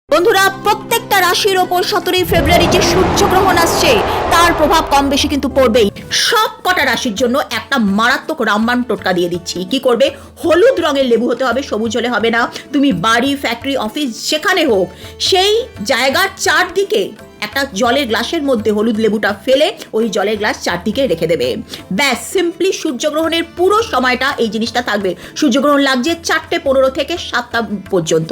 বন্ধুরা, প্রত্যেকটা রাশির ওপর 17 ফেব্রুয়ারি যে সূর্যগ্রহণ আসছে তার প্রভাব কম বেশি কিন্তু পড়বেই। সব কটা রাশির জন্য একটা মারাত্মক রামবাণ টোটকা দিয়ে দিচ্ছি। কি করবে? হলুদ রঙের লেবু হতে হবে, সবুজ হলে হবে না। তুমি বাড়ি, ফ্যাক্টরি, অফিস যেখানে হোক, সেই জায়গার চারদিকে একটা জলের গ্লাসের মধ্যে হলুদ লেবুটা ফেলে ওই জলের গ্লাস চারদিকে রেখে দেবে। ব্যাস, সিম্পলি সূর্যগ্রহণের পুরো সময়টা এই জিনিসটা থাকবে। সূর্যগ্রহণ লাগছে 4:15 থেকে 7টা পর্যন্ত,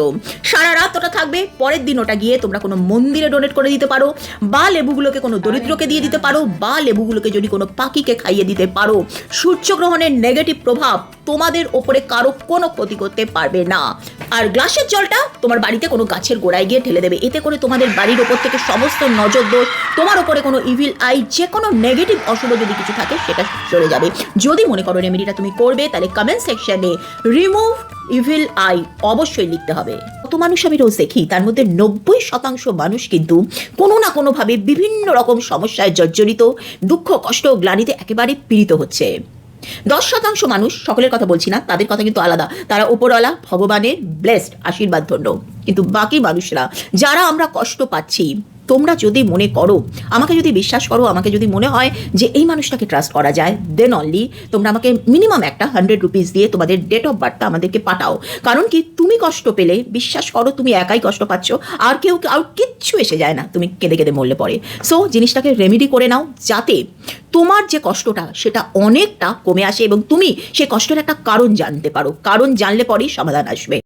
সারা রাত ওটা থাকবে। পরের দিন ওটা গিয়ে তোমরা কোনো মন্দিরে ডোনেট করে দিতে পারো, বা লেবুগুলোকে কোনো দরিদ্রকে দিয়ে দিতে পারো, বা লেবুগুলোকে যদি কোনো পাখিকে খাইয়ে দিতে পারো। সূর্যগ্রহণের নেগেটিভ প্রভাব তোমাদের ওপরে কারো কোনো ক্ষতি করতে পারবে না। আর গ্লাসের জলটা তোমার বাড়িতে কোনো গাছের গোড়ায় গিয়ে ঢেলে দেবে। এতে করে তোমাদের বাড়ির ওপর থেকে সমস্ত নজর দোষ, তোমার ওপরে কোনো ইভিল আই, যে কোনো নেগেটিভ অশুভ যদি কিছু থাকে সেটা চলে যাবে। যদি মনে করো রেমেডিটা তুমি করবে, তাহলে কমেন্ট সেকশনে রিমুভ ইভিল আই অবশ্যই লিখতে হবে। কত মানুষ আমি রোজ দেখি, তার মধ্যে 90% মানুষ কিন্তু কোনো না কোনোভাবে বিভিন্ন রকম সমস্যায় জর্জরিত, দুঃখ, কষ্ট, গ্লানিতে একেবারে পীড়িত হচ্ছে। 10% মানুষ, সকলের কথা বলছি না, তাদের কথা কিন্তু আলাদা, তারা উপরওয়ালা ভগবানের ব্লেসড, আশীর্বাদ ধন্য। কিন্তু বাকি মানুষরা যারা আমরা কষ্ট পাচ্ছি, তোমরা যদি মনে করো, আমাকে যদি বিশ্বাস করো, আমাকে যদি মনে হয় যে এই মানুষটাকে ট্রাস্ট করা যায়, দেন অনলি তোমরা আমাকে মিনিমাম একটা 100 রুপিস দিয়ে তোমাদের ডেট অফ বার্থটা আমাদেরকে পাঠাও। কারণ কি, তুমি কষ্ট পেলে, বিশ্বাস করো, তুমি একাই কষ্ট পাচ্ছ, আর কেউ আর কিচ্ছু এসে যায় না, তুমি কেঁদে কেঁদে মরলে পড়ে। সো জিনিসটাকে রেমেডি করে নাও, যাতে তোমার যে কষ্টটা সেটা অনেকটা কমে আসে এবং তুমি সেই কষ্টের একটা কারণ জানতে পারো। কারণ জানলে পরেই সমাধান আসবে।